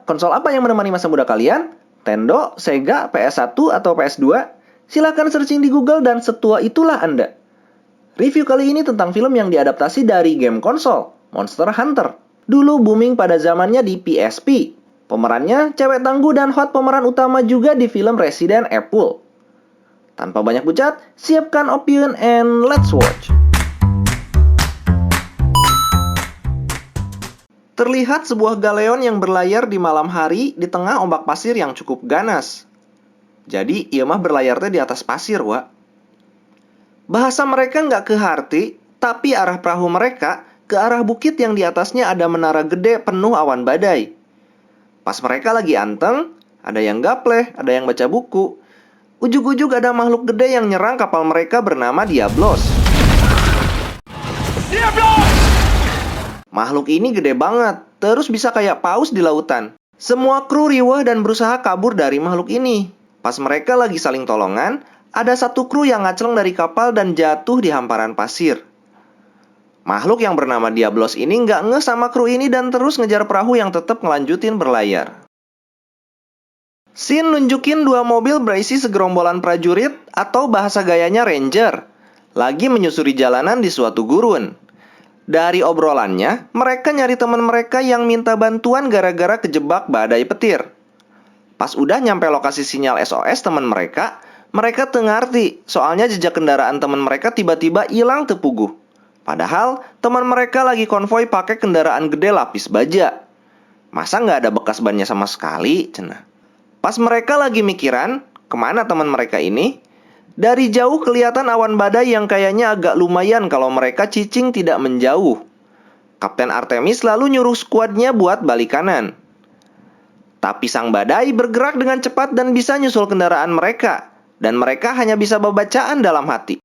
konsol apa yang menemani masa muda kalian? Nintendo, Sega, PS1, atau PS2? Silahkan searching di Google dan setua itulah Anda. Review kali ini tentang film yang diadaptasi dari game konsol, Monster Hunter. Dulu booming pada zamannya di PSP. Pemerannya cewek tangguh dan hot pemeran utama juga di film Resident Evil. Tanpa banyak bucat, siapkan opinion and let's watch. Terlihat sebuah galeon yang berlayar di malam hari di tengah ombak pasir yang cukup ganas. Jadi, ia mah berlayarnya di atas pasir, Wak. Bahasa mereka nggak ke Harti, tapi arah perahu mereka ke arah bukit yang di atasnya ada menara gede penuh awan badai. Pas mereka lagi anteng, ada yang gapleh, ada yang baca buku. Ujug-ujug ada makhluk gede yang nyerang kapal mereka bernama Diablos. Makhluk ini gede banget, terus bisa kayak paus di lautan. Semua kru riweh dan berusaha kabur dari makhluk ini. Pas mereka lagi saling tolongan, ada satu kru yang ngacleng dari kapal dan jatuh di hamparan pasir. Makhluk yang bernama Diablos ini nggak ngeh sama kru ini dan terus ngejar perahu yang tetap ngelanjutin berlayar. Scene nunjukin dua mobil berisi segerombolan prajurit atau bahasa gayanya ranger lagi menyusuri jalanan di suatu gurun. Dari obrolannya, mereka nyari teman mereka yang minta bantuan gara-gara kejebak badai petir. Pas udah nyampe lokasi sinyal SOS teman mereka tengarti soalnya jejak kendaraan teman mereka tiba-tiba hilang tepuguh. Padahal teman mereka lagi konvoi pakai kendaraan gede lapis baja. Masa nggak ada bekas bannya sama sekali, cenah. Pas mereka lagi mikiran, kemana teman mereka ini? Dari jauh kelihatan awan badai yang kayaknya agak lumayan kalau mereka cicing tidak menjauh. Kapten Artemis lalu nyuruh skuadnya buat balik kanan. Tapi sang badai bergerak dengan cepat dan bisa nyusul kendaraan mereka. Dan mereka hanya bisa babacaan dalam hati.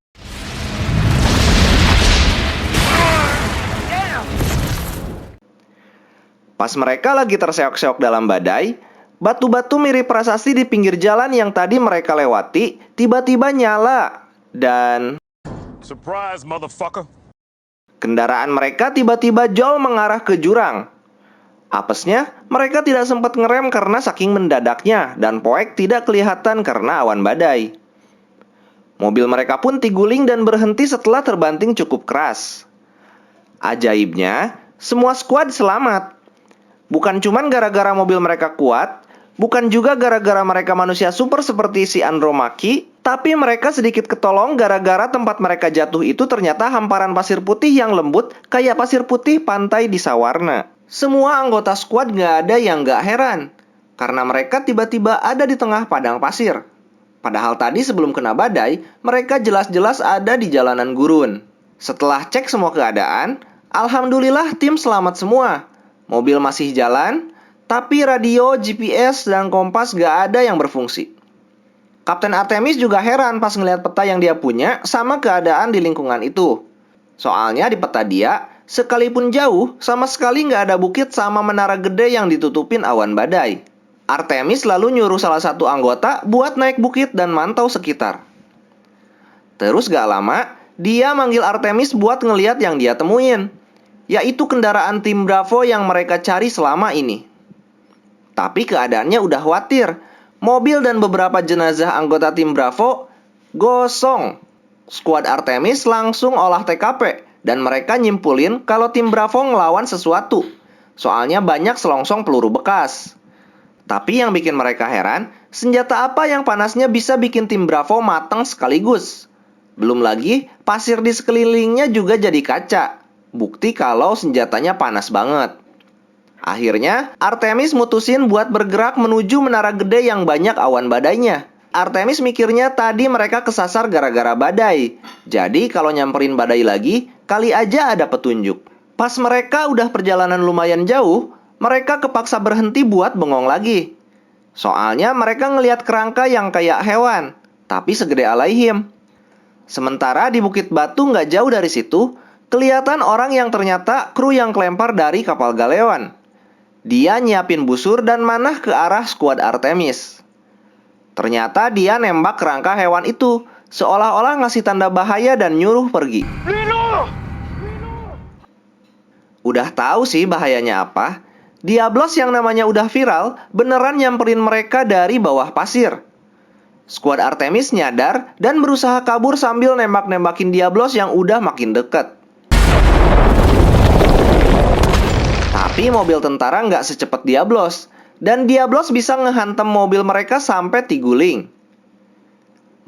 Pas mereka lagi terseok-seok dalam badai, batu-batu mirip prasasti di pinggir jalan yang tadi mereka lewati tiba-tiba nyala dan surprise, motherfucker. Kendaraan mereka tiba-tiba jol mengarah ke jurang. Apesnya, mereka tidak sempat ngerem karena saking mendadaknya dan poek tidak kelihatan karena awan badai. Mobil mereka pun tiguling dan berhenti setelah terbanting cukup keras. Ajaibnya, semua skuad selamat. Bukan cuman gara-gara mobil mereka kuat, bukan juga gara-gara mereka manusia super seperti si Andromaki, tapi mereka sedikit ketolong gara-gara tempat mereka jatuh itu ternyata hamparan pasir putih yang lembut kayak pasir putih pantai di Sawarna. Semua anggota skuad nggak ada yang nggak heran, karena mereka tiba-tiba ada di tengah padang pasir. Padahal tadi sebelum kena badai, mereka jelas-jelas ada di jalanan gurun. Setelah cek semua keadaan, alhamdulillah tim selamat semua. Mobil masih jalan, tapi radio, GPS, dan kompas gak ada yang berfungsi. Kapten Artemis juga heran pas ngeliat peta yang dia punya sama keadaan di lingkungan itu. Soalnya di peta dia, sekalipun jauh, sama sekali gak ada bukit sama menara gede yang ditutupin awan badai. Artemis lalu nyuruh salah satu anggota buat naik bukit dan mantau sekitar. Terus gak lama, dia manggil Artemis buat ngeliat yang dia temuin, yaitu kendaraan tim Bravo yang mereka cari selama ini. Tapi keadaannya udah khawatir. Mobil dan beberapa jenazah anggota tim Bravo gosong. Skuad Artemis langsung olah TKP dan mereka nyimpulin kalau tim Bravo ngelawan sesuatu. Soalnya banyak selongsong peluru bekas. Tapi yang bikin mereka heran, senjata apa yang panasnya bisa bikin tim Bravo mateng sekaligus. Belum lagi, pasir di sekelilingnya juga jadi kaca. Bukti kalau senjatanya panas banget. Akhirnya, Artemis mutusin buat bergerak menuju menara gede yang banyak awan badainya. Artemis mikirnya tadi mereka kesasar gara-gara badai. Jadi kalau nyamperin badai lagi, kali aja ada petunjuk. Pas mereka udah perjalanan lumayan jauh, mereka kepaksa berhenti buat bengong lagi. Soalnya mereka ngelihat kerangka yang kayak hewan, tapi segede alaihim. Sementara di Bukit Batu nggak jauh dari situ, kelihatan orang yang ternyata kru yang kelempar dari kapal galeon. Dia nyiapin busur dan manah ke arah skuad Artemis. Ternyata dia nembak kerangka hewan itu, seolah-olah ngasih tanda bahaya dan nyuruh pergi. Udah tahu sih bahayanya apa. Diablos yang namanya udah viral beneran nyamperin mereka dari bawah pasir. Skuad Artemis nyadar dan berusaha kabur sambil nembak-nembakin Diablos yang udah makin deket. Tapi mobil tentara nggak secepat Diablos, dan Diablos bisa ngehantam mobil mereka sampai tiguling.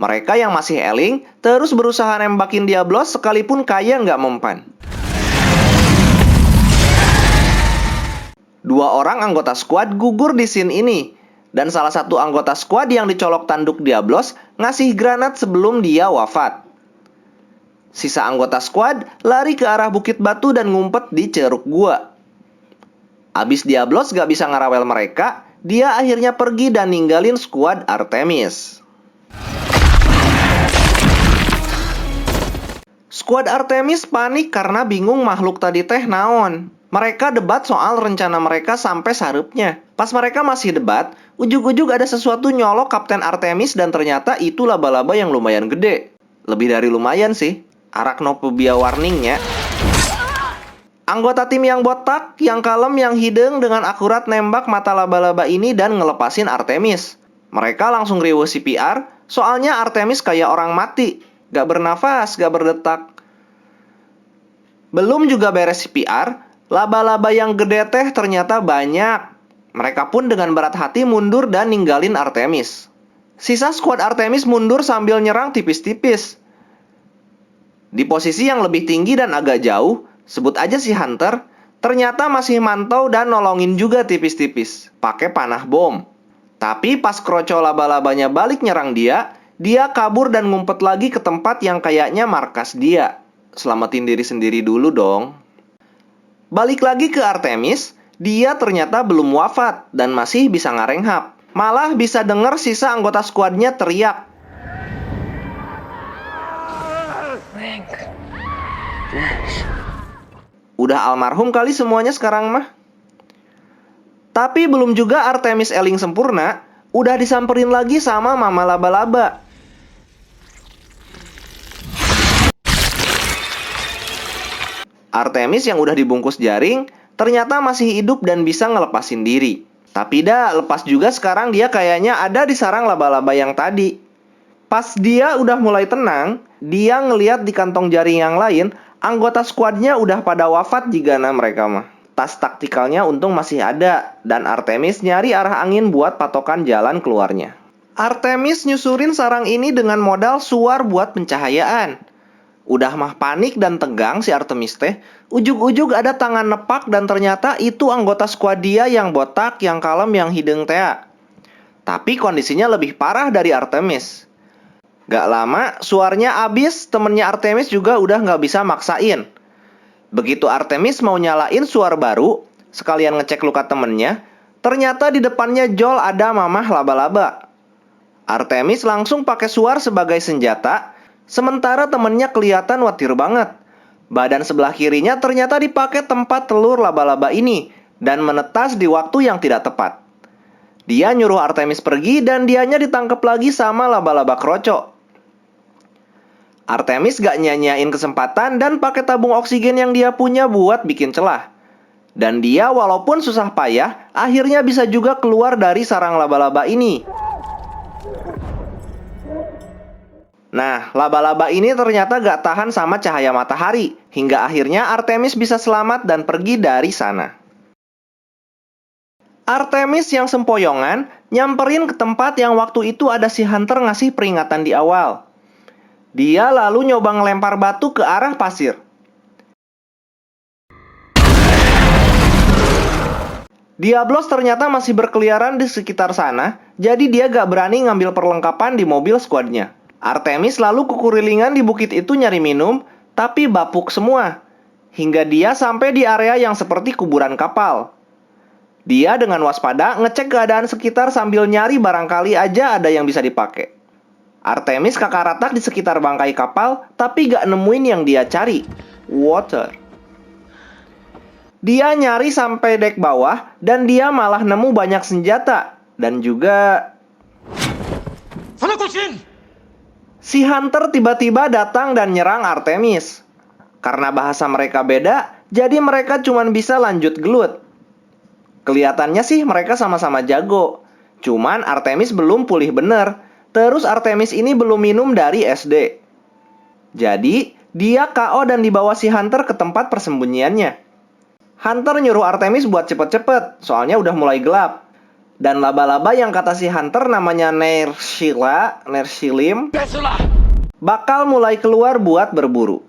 Mereka yang masih eling terus berusaha nembakin Diablos sekalipun kayak nggak mempan. Dua orang anggota skuad gugur di scene ini, dan salah satu anggota skuad yang dicolok tanduk Diablos ngasih granat sebelum dia wafat. Sisa anggota skuad lari ke arah bukit batu dan ngumpet di ceruk gua. Abis Diablos gak bisa ngarawel mereka, dia akhirnya pergi dan ninggalin skuad Artemis. Skuad Artemis panik karena bingung makhluk tadi teh naon. Mereka debat soal rencana mereka sampai sarupnya. Pas mereka masih debat, ujug-ujug ada sesuatu nyolok Kapten Artemis dan ternyata itu laba-laba yang lumayan gede. Lebih dari lumayan sih. Arachnophobia warningnya. Anggota tim yang botak, yang kalem, yang hidung dengan akurat nembak mata laba-laba ini dan ngelepasin Artemis. Mereka langsung riweuh CPR, soalnya Artemis kayak orang mati. Gak bernafas, gak berdetak. Belum juga beres CPR, laba-laba yang gede teh ternyata banyak. Mereka pun dengan berat hati mundur dan ninggalin Artemis. Sisa skuad Artemis mundur sambil nyerang tipis-tipis. Di posisi yang lebih tinggi dan agak jauh, sebut aja si Hunter, ternyata masih mantau dan nolongin juga tipis-tipis, pakai panah bom. Tapi pas kroco laba-labanya balik nyerang dia kabur dan ngumpet lagi ke tempat yang kayaknya markas dia. Selamatin diri sendiri dulu dong. Balik lagi ke Artemis, dia ternyata belum wafat dan masih bisa ngarenghap. Malah bisa denger sisa anggota skuadnya teriak. Udah almarhum kali semuanya sekarang mah. Tapi belum juga Artemis eling sempurna, udah disamperin lagi sama mama laba-laba. Artemis yang udah dibungkus jaring ternyata masih hidup dan bisa ngelepasin diri. Tapi dah, lepas juga sekarang dia kayaknya ada di sarang laba-laba yang tadi. Pas dia udah mulai tenang, dia ngeliat di kantong jaring yang lain, anggota skuadnya udah pada wafat jigana mereka mah. Tas taktikalnya untung masih ada, dan Artemis nyari arah angin buat patokan jalan keluarnya. Artemis nyusurin sarang ini dengan modal suar buat pencahayaan. Udah mah panik dan tegang si Artemis teh, ujug-ujug ada tangan nepak dan ternyata itu anggota skuad dia yang botak, yang kalem, yang hidung tea. Tapi kondisinya lebih parah dari Artemis. Gak lama, suarnya abis, temennya Artemis juga udah gak bisa maksain. Begitu Artemis mau nyalain suar baru, sekalian ngecek luka temennya, ternyata di depannya Joel ada mamah laba-laba. Artemis langsung pakai suar sebagai senjata, sementara temennya kelihatan watir banget. Badan sebelah kirinya ternyata dipakai tempat telur laba-laba ini, dan menetas di waktu yang tidak tepat. Dia nyuruh Artemis pergi dan dianya ditangkap lagi sama laba-laba kroco. Artemis gak nyanyain kesempatan dan pakai tabung oksigen yang dia punya buat bikin celah. Dan dia walaupun susah payah, akhirnya bisa juga keluar dari sarang laba-laba ini. Nah, laba-laba ini ternyata gak tahan sama cahaya matahari, hingga akhirnya Artemis bisa selamat dan pergi dari sana. Artemis yang sempoyongan nyamperin ke tempat yang waktu itu ada si Hunter ngasih peringatan di awal. Dia lalu nyoba ngelempar batu ke arah pasir. Diablos ternyata masih berkeliaran di sekitar sana, jadi dia gak berani ngambil perlengkapan di mobil skuadnya. Artemis lalu kukurilingan di bukit itu nyari minum, tapi bapuk semua. Hingga dia sampai di area yang seperti kuburan kapal. Dia dengan waspada ngecek keadaan sekitar sambil nyari barangkali aja ada yang bisa dipakai. Artemis kakaratak di sekitar bangkai kapal, tapi gak nemuin yang dia cari. Water. Dia nyari sampai dek bawah, dan dia malah nemu banyak senjata. Dan juga... si Hunter tiba-tiba datang dan nyerang Artemis. Karena bahasa mereka beda, jadi mereka cuma bisa lanjut gelut. Kelihatannya sih mereka sama-sama jago. Cuman Artemis belum pulih bener. Terus Artemis ini belum minum dari SD. Jadi, dia KO dan dibawa si Hunter ke tempat persembunyiannya. Hunter nyuruh Artemis buat cepet-cepet, soalnya udah mulai gelap. Dan laba-laba yang kata si Hunter namanya Nersilim, bakal mulai keluar buat berburu.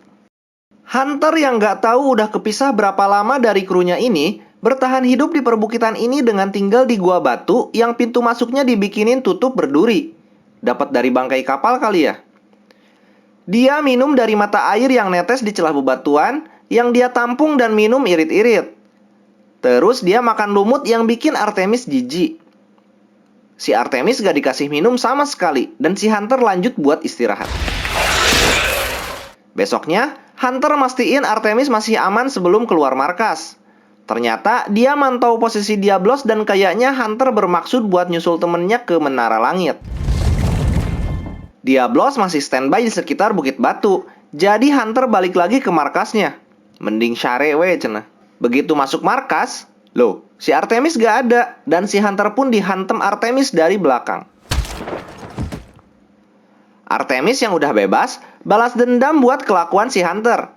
Hunter yang nggak tahu udah kepisah berapa lama dari krunya ini, bertahan hidup di perbukitan ini dengan tinggal di gua batu yang pintu masuknya dibikinin tutup berduri. Dapat dari bangkai kapal kali ya? Dia minum dari mata air yang netes di celah bebatuan, yang dia tampung dan minum irit-irit. Terus dia makan lumut yang bikin Artemis jijik. Si Artemis gak dikasih minum sama sekali, dan si Hunter lanjut buat istirahat. Besoknya, Hunter mastiin Artemis masih aman sebelum keluar markas. Ternyata dia mantau posisi Diablos dan kayaknya Hunter bermaksud buat nyusul temennya ke Menara Langit. Diablos masih standby di sekitar Bukit Batu, jadi Hunter balik lagi ke markasnya. Mending syare we cenah. Begitu masuk markas, loh, si Artemis gak ada, dan si Hunter pun dihantem Artemis dari belakang. Artemis yang udah bebas, balas dendam buat kelakuan si Hunter.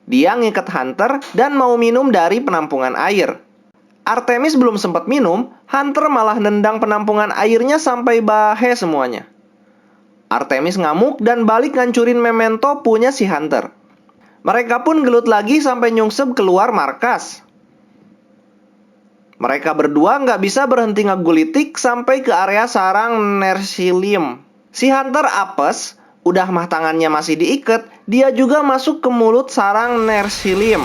Dia ngikat Hunter dan mau minum dari penampungan air. Artemis belum sempat minum, Hunter malah nendang penampungan airnya sampai bahe semuanya. Artemis ngamuk dan balik ngancurin memento punya si Hunter. Mereka pun gelut lagi sampai nyungsep keluar markas. Mereka berdua nggak bisa berhenti ngegulitik sampai ke area sarang Nersilim. Si Hunter apes, udah mah tangannya masih diikat, dia juga masuk ke mulut sarang Nersilim.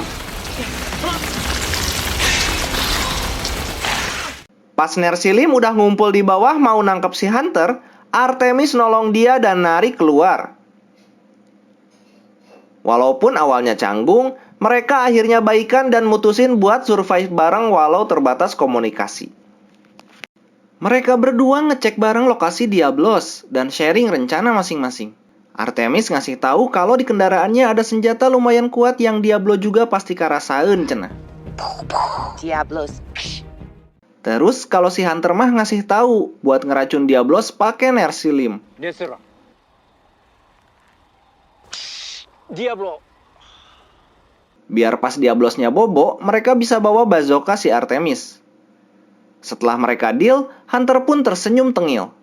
Pas Nersilim udah ngumpul di bawah mau nangkep si Hunter, Artemis nolong dia dan narik keluar. Walaupun awalnya canggung, mereka akhirnya baikan dan mutusin buat survive bareng walau terbatas komunikasi. Mereka berdua ngecek bareng lokasi Diablos dan sharing rencana masing-masing. Artemis ngasih tahu kalau di kendaraannya ada senjata lumayan kuat yang Diablo juga pasti karasain cenah. Diablos. Terus kalau si Hunter mah ngasih tahu buat ngeracun Diablos pakai Nersilim. Diablo. Biar pas Diablosnya bobo, mereka bisa bawa bazooka si Artemis. Setelah mereka deal, Hunter pun tersenyum tengil.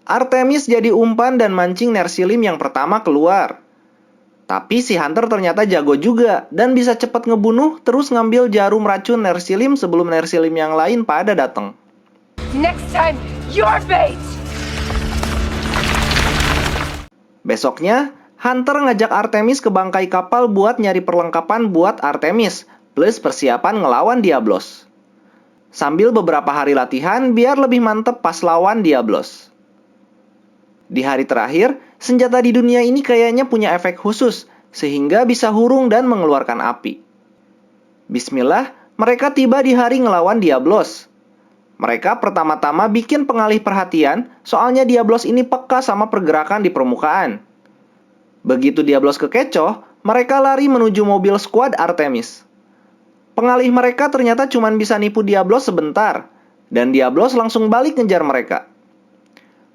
Artemis jadi umpan dan mancing Nersilim yang pertama keluar. Tapi si Hunter ternyata jago juga dan bisa cepat ngebunuh terus ngambil jarum racun Nersilim sebelum Nersilim yang lain pada datang. Next time, your bait! Besoknya, Hunter ngajak Artemis ke bangkai kapal buat nyari perlengkapan buat Artemis, plus persiapan ngelawan Diablos. Sambil beberapa hari latihan biar lebih mantep pas lawan Diablos. Di hari terakhir, senjata di dunia ini kayaknya punya efek khusus, sehingga bisa hurung dan mengeluarkan api. Bismillah, mereka tiba di hari ngelawan Diablos. Mereka pertama-tama bikin pengalih perhatian, soalnya Diablos ini peka sama pergerakan di permukaan. Begitu Diablos kekecoh, mereka lari menuju mobil skuad Artemis. Pengalih mereka ternyata cuma bisa nipu Diablos sebentar, dan Diablos langsung balik ngejar mereka.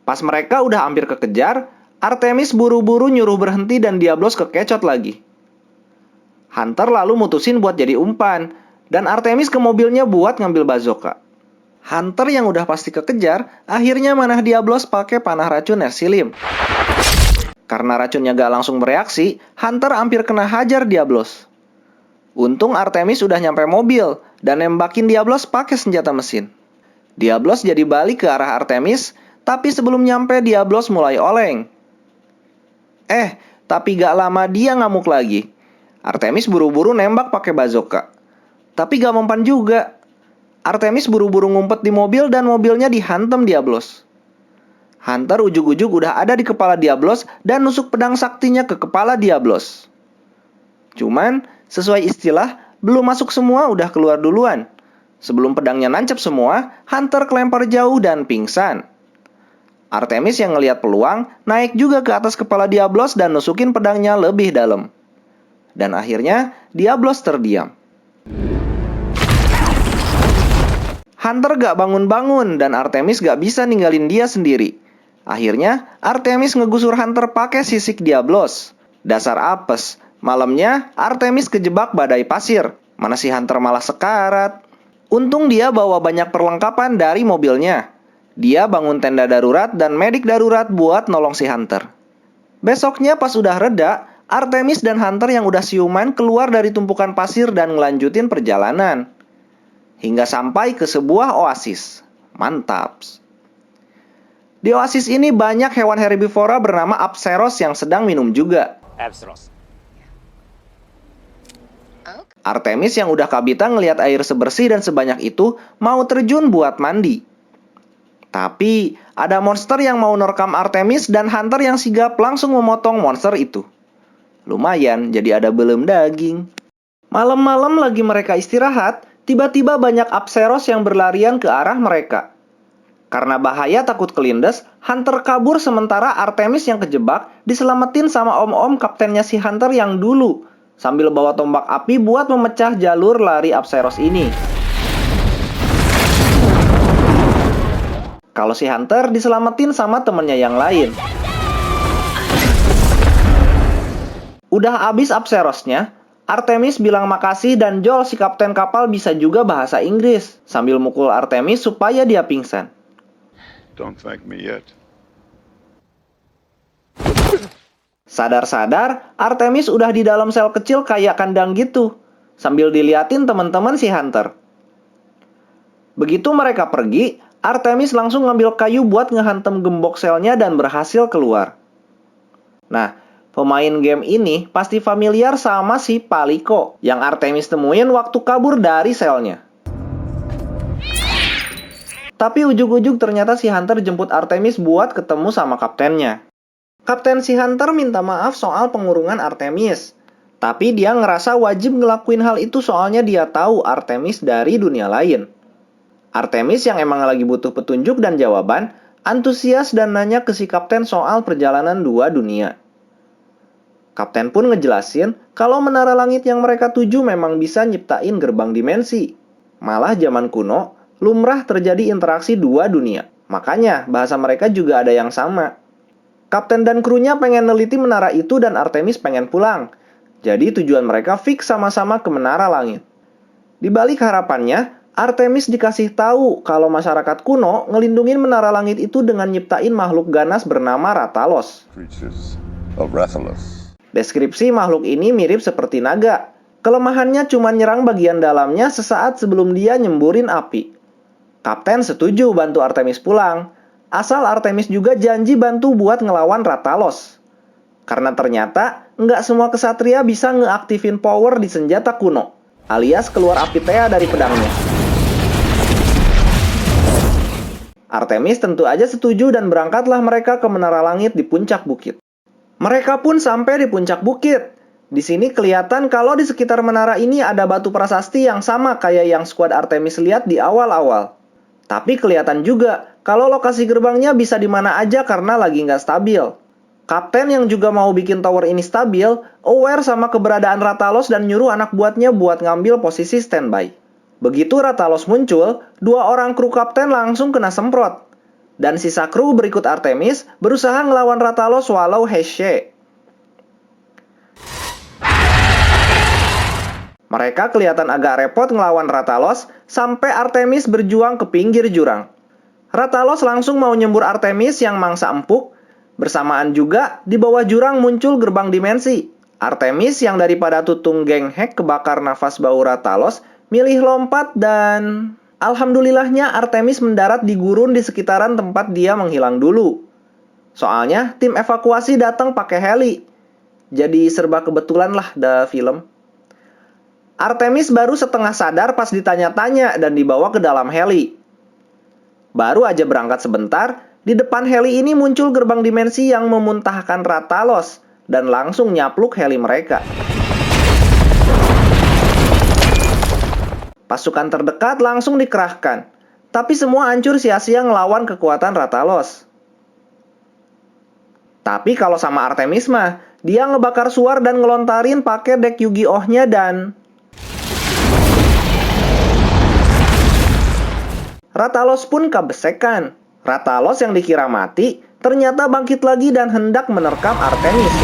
Pas mereka udah hampir kekejar, Artemis buru-buru nyuruh berhenti dan Diablos kekecot lagi. Hunter lalu mutusin buat jadi umpan, dan Artemis ke mobilnya buat ngambil bazooka. Hunter yang udah pasti kekejar, akhirnya manah Diablos pakai panah racun Nersilim. Karena racunnya gak langsung bereaksi, Hunter hampir kena hajar Diablos. Untung Artemis udah nyampe mobil dan nembakin Diablos pakai senjata mesin. Diablos jadi balik ke arah Artemis, tapi sebelum nyampe Diablos mulai oleng. Tapi gak lama dia ngamuk lagi. Artemis buru-buru nembak pakai bazooka. Tapi gak mempan juga. Artemis buru-buru ngumpet di mobil dan mobilnya dihantam Diablos. Hunter ujug-ujug udah ada di kepala Diablos dan nusuk pedang saktinya ke kepala Diablos. Cuman, sesuai istilah, belum masuk semua udah keluar duluan. Sebelum pedangnya nancep semua, Hunter kelempar jauh dan pingsan. Artemis yang ngelihat peluang, naik juga ke atas kepala Diablos dan nusukin pedangnya lebih dalam. Dan akhirnya, Diablos terdiam. Hunter gak bangun-bangun dan Artemis gak bisa ninggalin dia sendiri. Akhirnya, Artemis ngegusur Hunter pakai sisik Diablos. Dasar apes. Malamnya, Artemis kejebak badai pasir. Mana si Hunter malah sekarat. Untung dia bawa banyak perlengkapan dari mobilnya. Dia bangun tenda darurat dan medik darurat buat nolong si Hunter. Besoknya pas udah reda, Artemis dan Hunter yang udah siuman keluar dari tumpukan pasir dan ngelanjutin perjalanan. Hingga sampai ke sebuah oasis. Mantap. Di oasis ini banyak hewan herbivora bernama Apseros yang sedang minum juga. Abstros. Artemis yang udah kabita ngelihat air sebersih dan sebanyak itu mau terjun buat mandi. Tapi ada monster yang mau nerkam Artemis dan Hunter yang sigap langsung memotong monster itu. Lumayan, jadi ada belem daging. Malam-malam lagi mereka istirahat, tiba-tiba banyak Apseros yang berlarian ke arah mereka. Karena bahaya takut kelindes, Hunter kabur sementara Artemis yang kejebak diselamatin sama om-om kaptennya si Hunter yang dulu, sambil bawa tombak api buat memecah jalur lari Apseros ini. Kalau si Hunter diselamatin sama temennya yang lain. Udah abis Apserosnya, Artemis bilang makasih dan Joel si kapten kapal bisa juga bahasa Inggris sambil mukul Artemis supaya dia pingsan. Don't thank me yet. Sadar-sadar, Artemis udah di dalam sel kecil kayak kandang gitu, sambil diliatin teman-teman si Hunter. Begitu mereka pergi, Artemis langsung ngambil kayu buat ngehantem gembok selnya dan berhasil keluar. Nah, pemain game ini pasti familiar sama si Paliko yang Artemis temuin waktu kabur dari selnya. Tapi ujug-ujug ternyata si Hunter jemput Artemis buat ketemu sama kaptennya. Kapten si Hunter minta maaf soal pengurungan Artemis. Tapi dia ngerasa wajib ngelakuin hal itu soalnya dia tahu Artemis dari dunia lain. Artemis yang emang lagi butuh petunjuk dan jawaban, antusias dan nanya ke si kapten soal perjalanan dua dunia. Kapten pun ngejelasin kalau menara langit yang mereka tuju memang bisa nyiptain gerbang dimensi. Malah zaman kuno, lumrah terjadi interaksi dua dunia. Makanya bahasa mereka juga ada yang sama. Kapten dan krunya pengen neliti menara itu dan Artemis pengen pulang. Jadi tujuan mereka fix sama-sama ke menara langit. Di balik harapannya, Artemis dikasih tahu kalau masyarakat kuno ngelindungin menara langit itu dengan nyiptain makhluk ganas bernama Rathalos. Creatures of Rathalos. Deskripsi makhluk ini mirip seperti naga. Kelemahannya cuma nyerang bagian dalamnya sesaat sebelum dia nyemburin api. Kapten setuju bantu Artemis pulang. Asal Artemis juga janji bantu buat ngelawan Rathalos. Karena ternyata nggak semua kesatria bisa ngeaktifin power di senjata kuno, alias keluar api Thea dari pedangnya. Artemis tentu aja setuju dan berangkatlah mereka ke menara langit di puncak bukit. Mereka pun sampai di puncak bukit. Di sini kelihatan kalau di sekitar menara ini ada batu prasasti yang sama kayak yang skuad Artemis lihat di awal-awal. Tapi kelihatan juga kalau lokasi gerbangnya bisa di mana aja karena lagi nggak stabil. Kapten yang juga mau bikin tower ini stabil, aware sama keberadaan Rathalos dan nyuruh anak buatnya buat ngambil posisi standby. Begitu Rathalos muncul, dua orang kru kapten langsung kena semprot. Dan sisa kru berikut Artemis berusaha ngelawan Rathalos walau heshe. Mereka kelihatan agak repot ngelawan Rathalos sampai Artemis berjuang ke pinggir jurang. Rathalos langsung mau nyembur Artemis yang mangsa empuk. Bersamaan juga di bawah jurang muncul gerbang dimensi. Artemis yang daripada tutung geng hack kebakar nafas bau Rathalos milih lompat dan alhamdulillahnya Artemis mendarat di gurun di sekitaran tempat dia menghilang dulu. Soalnya tim evakuasi datang pakai heli. Jadi serba kebetulan lah the film. Artemis baru setengah sadar pas ditanya-tanya dan dibawa ke dalam heli. Baru aja berangkat sebentar, di depan heli ini muncul gerbang dimensi yang memuntahkan Rathalos dan langsung nyapluk heli mereka. Pasukan terdekat langsung dikerahkan, tapi semua hancur sia-sia ngelawan kekuatan Rathalos. Tapi kalau sama Artemis mah, dia ngebakar suar dan ngelontarin pakai deck Yu-Gi-Oh-nya dan Rathalos pun kebesekan. Rathalos yang dikira mati ternyata bangkit lagi dan hendak menerkam Artemis.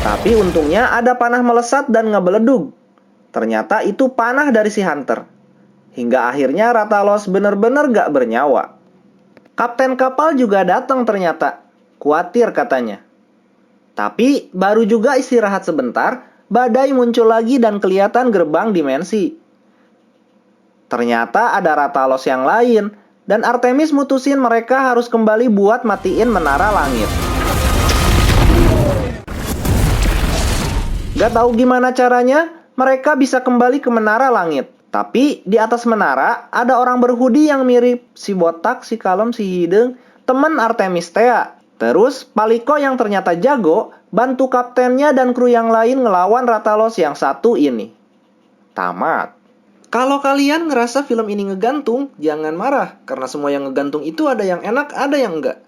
Tapi untungnya ada panah melesat dan ngebeledug. Ternyata itu panah dari si Hunter. Hingga akhirnya Rathalos benar-benar gak bernyawa. Kapten kapal juga datang ternyata. Kuatir katanya. Tapi baru juga istirahat sebentar, badai muncul lagi dan kelihatan gerbang dimensi. Ternyata ada Rathalos yang lain, dan Artemis mutusin mereka harus kembali buat matiin menara langit. Gak tahu gimana caranya, mereka bisa kembali ke menara langit. Tapi di atas menara ada orang berhoodie yang mirip si botak, si kalem, si hidung, teman Artemis Thea. Terus Paliko yang ternyata jago bantu kaptennya dan kru yang lain ngelawan Rathalos yang satu ini. Tamat. Kalau kalian ngerasa film ini ngegantung, jangan marah. Karena semua yang ngegantung itu ada yang enak, ada yang enggak.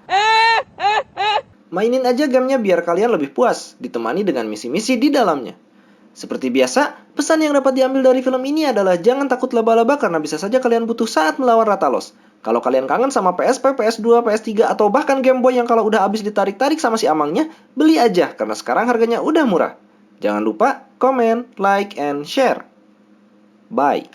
Mainin aja gamenya biar kalian lebih puas, ditemani dengan misi-misi di dalamnya. Seperti biasa, pesan yang dapat diambil dari film ini adalah jangan takut laba-laba karena bisa saja kalian butuh saat melawan Rathalos. Kalau kalian kangen sama PSP, PS2, PS3, atau bahkan Game Boy yang kalau udah habis ditarik-tarik sama si amangnya, beli aja karena sekarang harganya udah murah. Jangan lupa komen, like, and share. Bye.